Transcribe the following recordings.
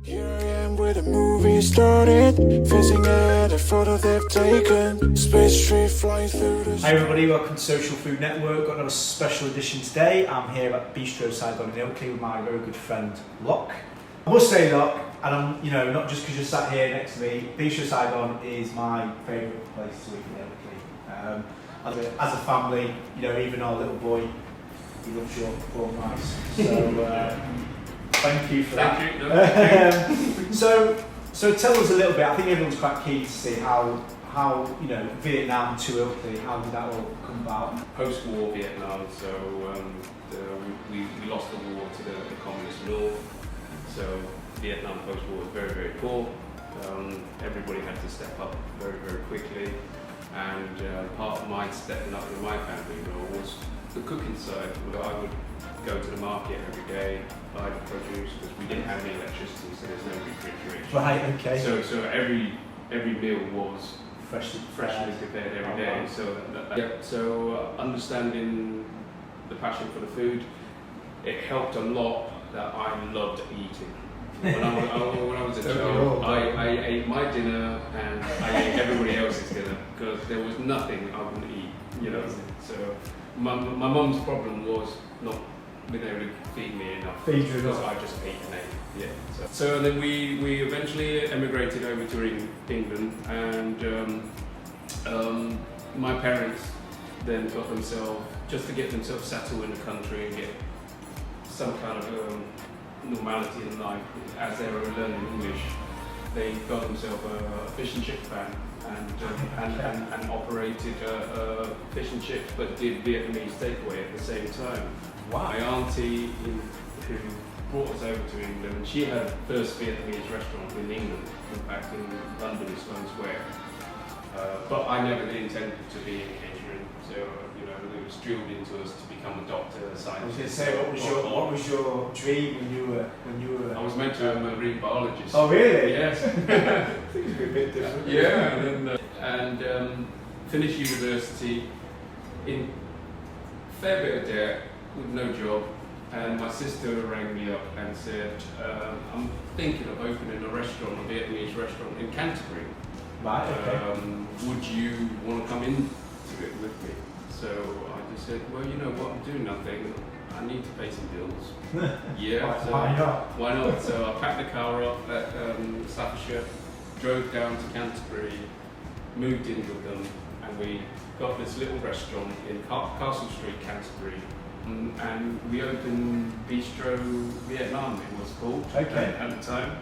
Here I am where the movie started, facing at a photo they've taken, space tree flying through the sky. Hi everybody, welcome to Social Food Network. Got another special edition today. I'm here at Bistro, Saigon in Ilkley with my very good friend Locke. I must say Locke, and I'm, not just because you're sat here next to me, Bistro Saigon is my favourite place to eat in Ilkley. As a family, even our little boy, he loves your warm rice. So thank you for that. Thank you. So tell us a little bit. I think everyone's quite keen to see how Vietnam to Ilkley, how did that all come about? Post-war Vietnam, so we lost the war to the communist north. So Vietnam post-war was very, very poor. Everybody had to step up very, very quickly. And part of my stepping up in my family role was the cooking side. I would go to the market every day, buy the produce, because we didn't have any electricity, so there's no refrigeration. Right, okay. So every meal was freshly prepared every day. So understanding the passion for the food, it helped a lot that I loved eating. When I was a child, I ate my dinner and I ate everybody else's dinner because there was nothing I wouldn't eat. So my mum's problem was not being able to feed me enough because I just ate and ate. Yeah. So then we eventually emigrated over to England, and my parents then got themselves, just to get themselves settled in the country and get some kind of normality in life as they were learning English, they got themselves a fish and chip van and operated a fish and chip, but did Vietnamese takeaway at the same time. Wow. My auntie, who brought us over to England, she had her first Vietnamese restaurant in England, in fact in London, Sloane Square. But I never did intend to be in catering, so it was drilled into us to become a doctor, a scientist. I was going to say, what was your dream when you were? I was meant to be a marine biologist. Oh really? Yes. I think it's a bit different. Yeah, and finished university in fair bit of debt with no job, and my sister rang me up and said, I'm thinking of opening a restaurant, a Vietnamese restaurant in Canterbury. Right, okay. Would you want to come into it with me? So I just said, well, you know what, I'm doing nothing. I need to pay some bills. Yeah. Why not? Why not? So I packed the car up at Staffordshire, drove down to Canterbury, moved in with them, and we got this little restaurant in Castle Street, Canterbury. And we opened Bistro Vietnam, it was called at the time.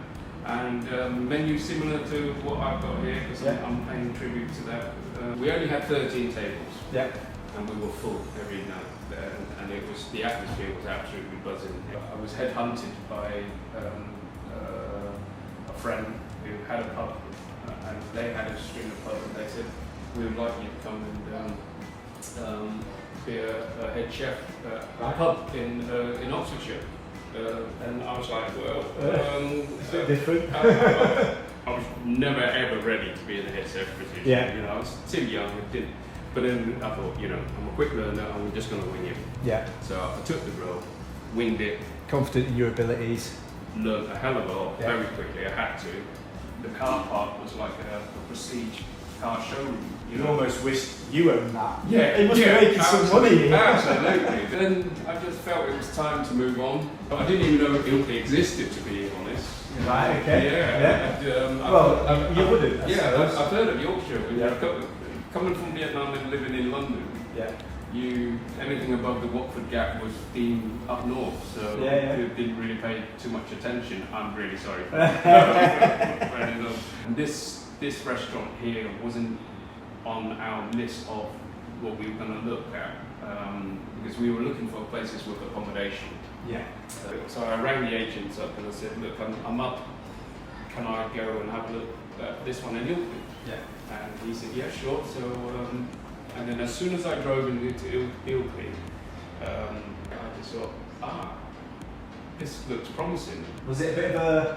And menu similar to what I've got here, because I'm paying tribute to that. We only had 13 tables, and we were full every night. And it was, the atmosphere was absolutely buzzing. I was headhunted by a friend who had a pub, and they had a string of pubs, and they said, we would like you to come and be a head chef at a pub in Oxfordshire. And I was like, well, it's a bit different. I was never ever ready to be in the head chef position. Yeah. I was too young. But then I thought, I'm a quick learner. I'm just going to wing it. Yeah. So I took the role, winged it. Confident in your abilities. Learned a hell of a lot very quickly. I had to. The car park was like a prestige car showroom. You almost wished you owned that. Yeah, it must be making some money. Absolutely. Then I just felt it was time to move on. But I didn't even know Ilkley existed, to be honest. Right. Okay. Yeah. You wouldn't. I've heard of Yorkshire. Coming from Vietnam and living in London. Yeah. Anything above the Watford Gap was deemed up north, so you didn't really pay too much attention. I'm really sorry for that. And this restaurant here wasn't on our list of what we were going to look at, because we were looking for places with accommodation. Yeah. So I rang the agents up and I said, look, I'm up. Can I go and have a look at this one in Ilkley? Yeah. And he said, yeah, sure. So, and then as soon as I drove into Ilkley, I just thought, this looks promising. Was it a bit of a,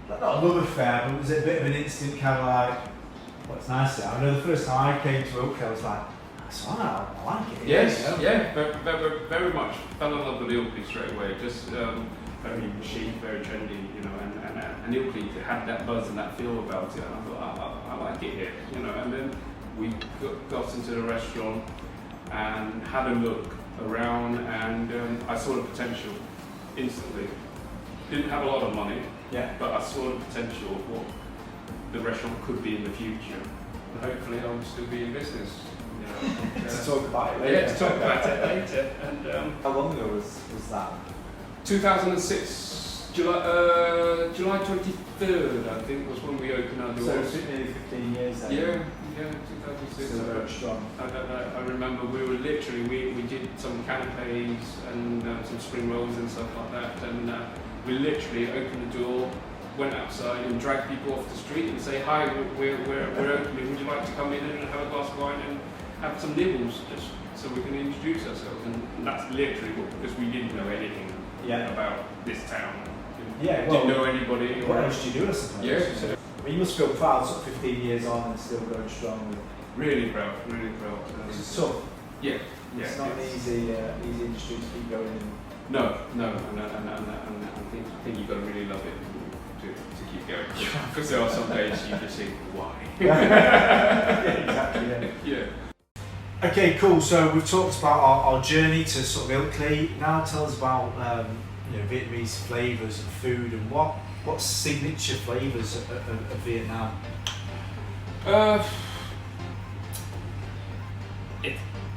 not a love affair, but was it a bit of an instant kind of like, well, it's nice there. I know the first time I came to Ilkley, I was like, that's fine, I like it. Yes, very much. Fell in love with Ilkley straight away. Just very chic, very trendy, and and Ilkley had that buzz and that feel about it. And I thought, I like it here, you know. And then we got into the restaurant and had a look around, and I saw the potential instantly. Didn't have a lot of money, but I saw the potential of what the restaurant could be in the future. And hopefully I'll still be in business. You know, To talk about it later. yeah, to talk about it later. And How long ago was that? 2006, July 23rd, I think, was when we opened our So doors. it's nearly 15 years then. Yeah, 2006. Still very strong. I remember we were literally, we did some canapes and some spring rolls and stuff like that, and we literally opened the door, went outside and dragged people off the street and say, hi, we're opening, would you like to come in and have a glass of wine and have some nibbles, just so we can introduce ourselves. And that's literally because we didn't know anything about this town. Yeah, well, didn't know anybody. What else do you do, I suppose? Yeah. But you must feel proud, sort of 15 years on and still going strong. Really proud, really proud. It's tough. Yeah. It's not an easy industry to keep going in. No, and I think you've got to really love it to keep going. Because there are some days you just think, why? Yeah, exactly. Yeah. Okay, cool. So we've talked about our journey to sort of Ilkley. Now tell us about Vietnamese flavours and food, and what signature flavours of Vietnam.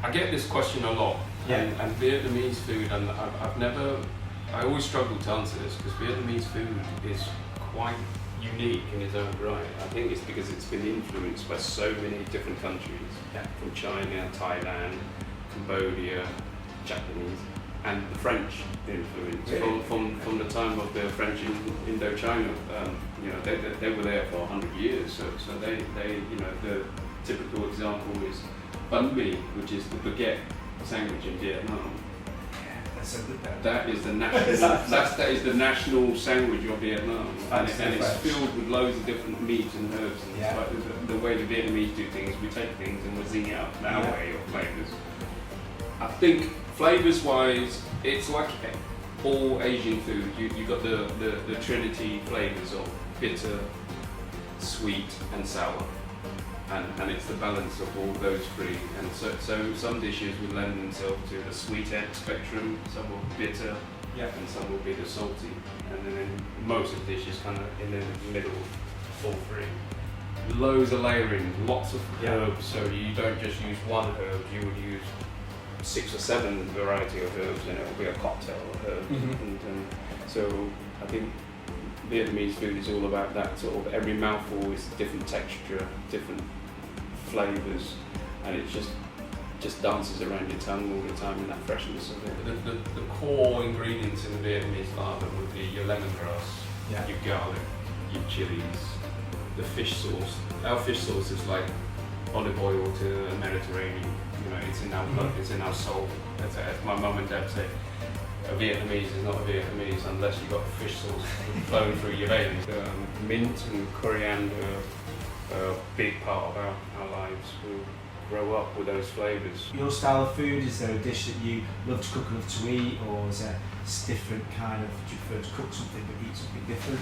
I get this question a lot. Yeah. And Vietnamese food, and I always struggle to answer this because Vietnamese food is quite unique in its own right. I think it's because it's been influenced by so many different countries, from China, Thailand, Cambodia, Japanese, and the French influence from the time of the French in Indochina. They were there for 100 years, so they the typical example is banh mi, which is the baguette sandwich in Vietnam. That's a good bet. That is the national. that is the national sandwich of Vietnam, and it's filled with loads of different meats and herbs. And it's like the way the Vietnamese do things, we take things and we zing out our way of flavors. I think flavors-wise, it's like all Asian food. You got the trinity flavors of bitter, sweet, and sour. And it's the balance of all those three. And so some dishes will lend themselves to the sweet end spectrum, some will be bitter, and some will be the salty. And then most of the dishes kind of in the middle, all three. Loads of layering, lots of herbs, so you don't just use one herb, you would use 6 or 7 variety of herbs, and it will be a cocktail of herbs. And so I think Vietnamese food is all about that sort of every mouthful is different texture, different flavours, and it just dances around your tongue all the time in that freshness of it. The core ingredients in the Vietnamese larder would be your lemongrass, your garlic, your chilies, the fish sauce. Our fish sauce is like olive oil to the Mediterranean. It's in our blood, it's in our soul. As my mum and dad say, a Vietnamese is not a Vietnamese unless you've got fish sauce flowing through your veins. Mint and coriander are a big part of our lives. We'll grow up with those flavours. Your style of food, is there a dish that you love to cook and love to eat, or is there a different kind of, do you prefer to cook something but eat something different?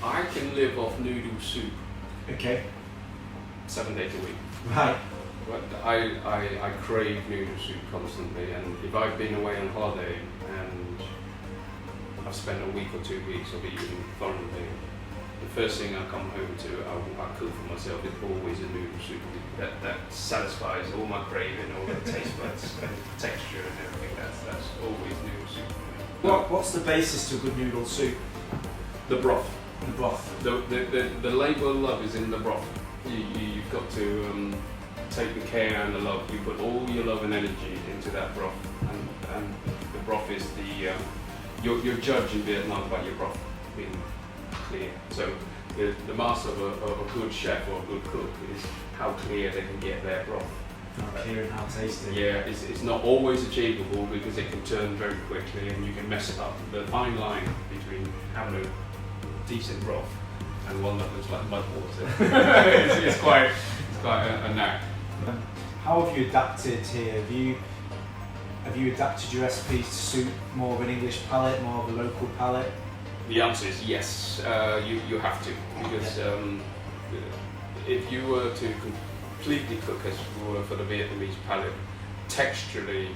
I can live off noodle soup. Okay. 7 days a week. Right. But I crave noodle soup constantly, and if I've been away on holiday and I've spent a week or 2 weeks of eating foreign thing, the first thing I come home to, I cook for myself, is always a noodle soup. That satisfies all my craving, all the taste buds, and texture and everything. That's always noodle soup for me. What's the basis to a good noodle soup? The broth. The broth. The labour of love is in the broth. You've got to take the care and the love. You put all your love and energy into that broth, and the broth is you're judged in Vietnam by your broth being clear. So the master of a good chef or a good cook is how clear they can get their broth. How clear and how tasty. Yeah, it's not always achievable because it can turn very quickly and you can mess it up. The fine line between having a decent broth and one that looks like mud water it's quite a knack. How have you adapted here? Have you adapted your recipes to suit more of an English palate, more of a local palate? The answer is yes. You have to, because if you were to completely cook as for the Vietnamese palate, texturally,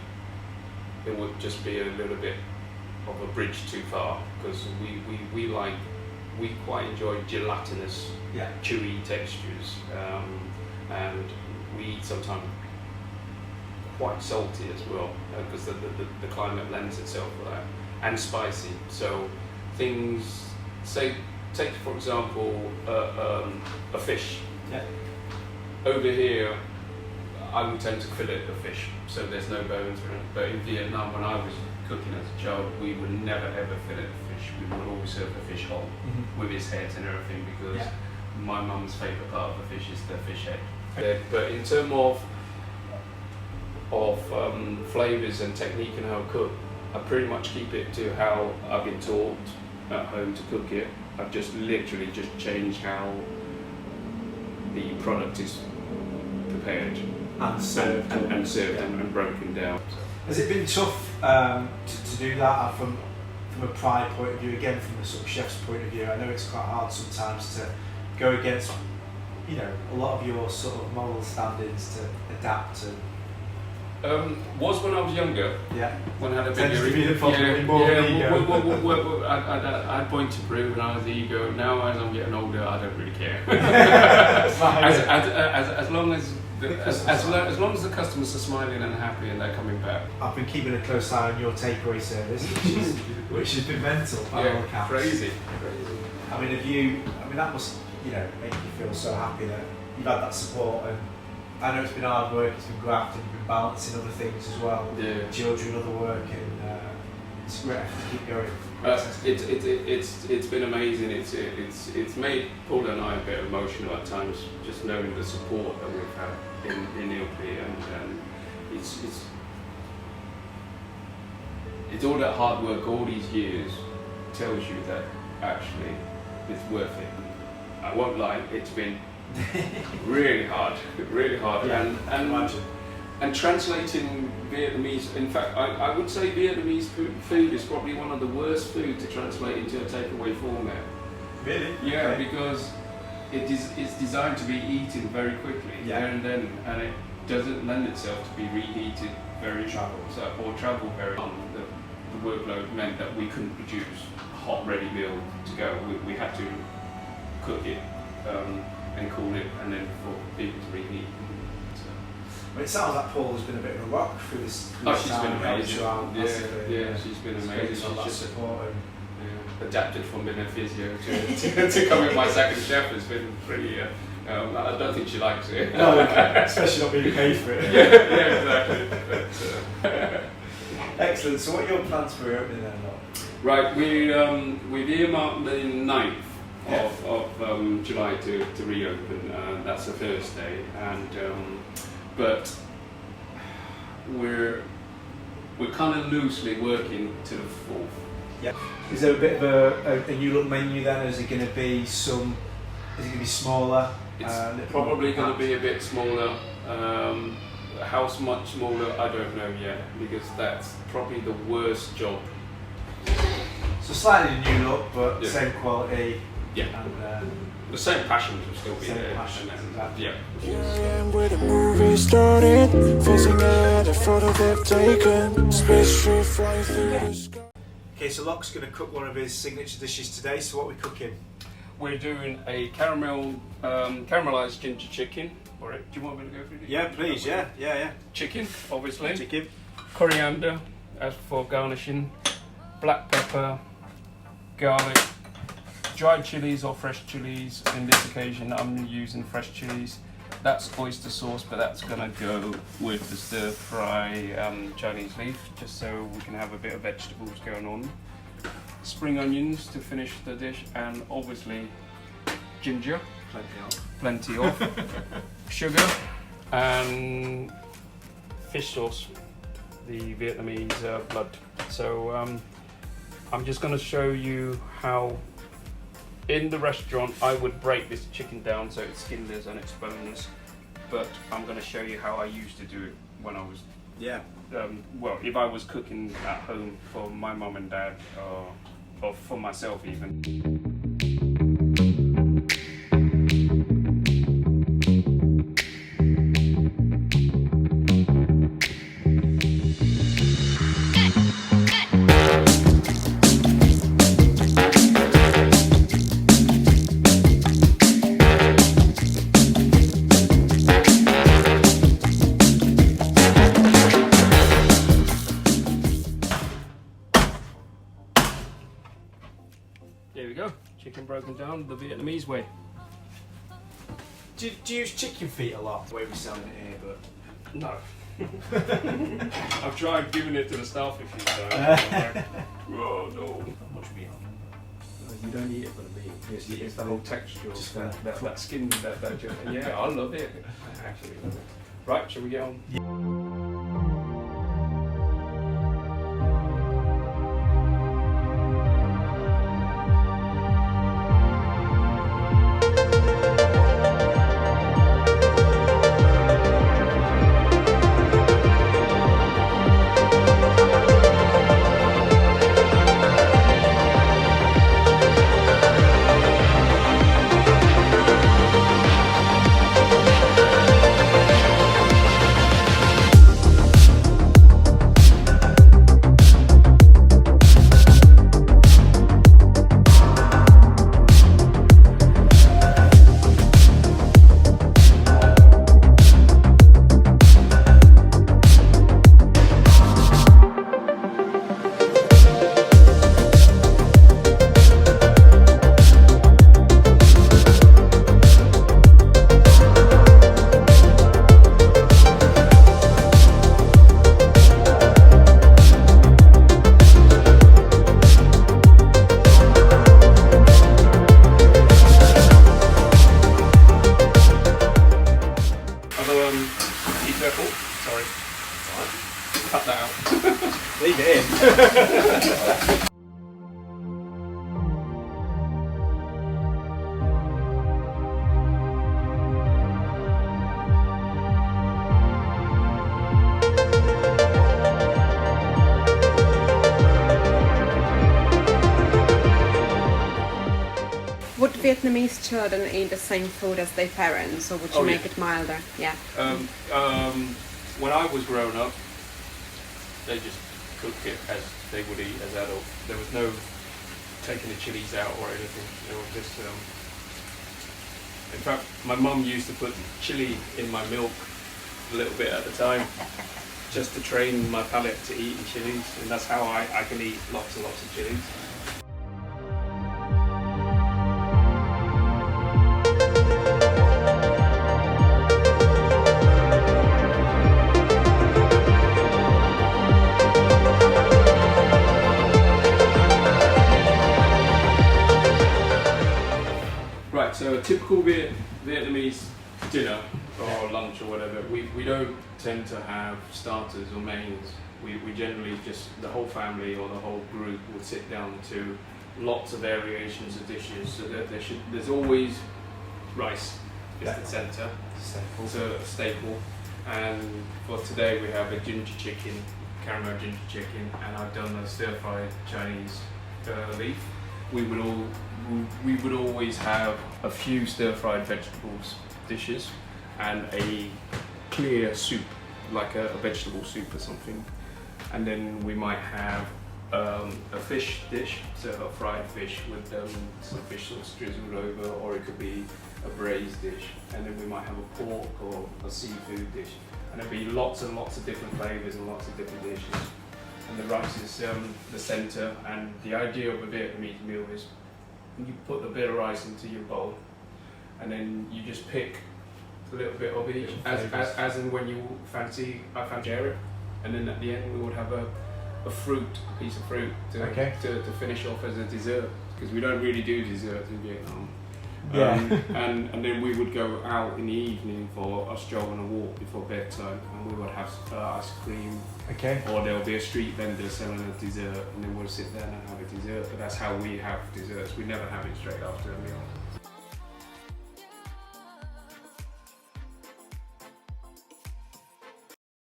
it would just be a little bit of a bridge too far, because we quite enjoy gelatinous, chewy textures, and we eat sometimes quite salty as well, because the climate lends itself for that, and spicy. So things, take for example a fish. Over here, I would tend to fillet the fish, so there's no bones in it. But in Vietnam, when I was cooking as a child, we would never ever fillet the fish. We would always serve the fish whole, with his head and everything, because my mum's favourite part of the fish is the fish head. But in terms of flavours and technique and how I cook, I pretty much keep it to how I've been taught at home to cook it. I've just literally changed how the product is prepared and served and broken down. Has it been tough to do that from a pride point of view, again from the sort of chef's point of view? I know it's quite hard sometimes to go against, you know, a lot of your sort of moral standards to adapt and. Was when I was younger. When I had a bigger ego. I had point to prove when I was the ego. Now as I'm getting older, I don't really care. as long as the customers are smiling and happy and they're coming back. I've been keeping a close eye on your takeaway service, which has been mental by all accounts. Crazy. I mean, that must, you know, make you feel so happy that you've had that support. And I know it's been hard work, it's been graft, and you've been balancing other things as well. Children, other work, and it's great to keep going. It's been amazing. It's made Paul and I a bit emotional at times, just knowing the support that we've had in Ilkley, and it's all that hard work all these years tells you that actually it's worth it. I won't lie, it's been really hard, and translating Vietnamese. In fact, I would say Vietnamese food is probably one of the worst food to translate into a takeaway format. Really? Yeah, okay. Because it's designed to be eaten very quickly, and it doesn't lend itself to be reheated or travel very long. The workload meant that we couldn't produce a hot ready meal to go. We had to cook it and cool it, and then for people to reheat. Well, it sounds like Paul has been a bit of a rock through this. She's been amazing. She's been amazing. She's just support and adapted from being a physio to becoming my second chef. Has been pretty. I don't think she likes it. No, especially not being paid for it. Exactly. Excellent. So, what are your plans for reopening then, Locke? Right, we've earmarked the 9th of July to reopen. That's a Thursday, and but we're kind of loosely working to the 4th. Yeah. Is there a bit of a new look menu then? Is it going to be Is it going to be smaller? It's probably going to be a bit smaller. How much smaller, I don't know yet, because that's probably the worst job. So slightly new look, but same quality. Yeah. And the same passions will still be same there. passions, exactly. Yeah. Here I am where the movie started, facing at a photo they've taken. Space tree flying through the sky. Okay, so Locke's going to cook one of his signature dishes today. So what are we cooking? We're doing a caramelized ginger chicken. All right. Do you want me to go through this? Yeah, please. Yeah. Chicken, obviously. Chicken. Coriander, as for garnishing. Black pepper, garlic, dried chilies or fresh chilies. In this occasion, I'm using fresh chilies. That's oyster sauce, but that's gonna go with the stir fry Chinese leaf, just so we can have a bit of vegetables going on. Spring onions to finish the dish, and obviously ginger, plenty of sugar, and fish sauce, the Vietnamese blood. So I'm just going to show you how in the restaurant I would break this chicken down so it's skinless and it's boneless, but I'm going to show you how I used to do it when I was well, if I was cooking at home for my mum and dad, for myself even. There we go, chicken broken down the Vietnamese way. Do you use chicken feet a lot? The way we're selling it here, but No. I've tried giving it to the staff a few times. Like, oh no. not much meat on them. You don't eat it for the meat. It's the whole texture Just of that skin, yeah, I love it. I actually love it. Right, shall we get on? Sorry. Cut that out. Leave it in. Would Vietnamese children eat the same food as their parents, or would you make it milder? Yeah. When I was growing up, they just cooked it as they would eat as adults. There was no taking the chilies out or anything. It was just. In fact, my mum used to put chili in my milk a little bit at the time, just to train my palate to eating chilies, and that's how I can eat lots and lots of chilies. Right, so a typical Vietnamese dinner or lunch or whatever, we don't tend to have starters or mains. We generally just, the whole family or the whole group would sit down to lots of variations of dishes, so that there's always rice is the centre, so a staple. And for today we have a ginger chicken, caramel ginger chicken, and I've done a stir-fried Chinese leaf. We would always have a few stir-fried vegetables dishes and a clear soup, like a vegetable soup or something. And then we might have a fish dish, so a fried fish with some fish sauce drizzled over, or it could be a braised dish. And then we might have a pork or a seafood dish. And there'd be lots and lots of different flavours and lots of different dishes. And the rice is the centre, and the idea of a Vietnamese meal is you put the bit of rice into your bowl, and then you just pick a little bit of each, as and when you fancy. I fancy it, and then at the end we would have a piece of fruit to finish off as a dessert, because we don't really do desserts in Vietnam. Yeah. And then we would go out in the evening for a stroll and a walk before bedtime, and we would have ice cream. Okay. Or there'll be a street vendor selling a dessert, and then we'll sit there and have a dessert. But that's how we have desserts. We never have it straight after a meal.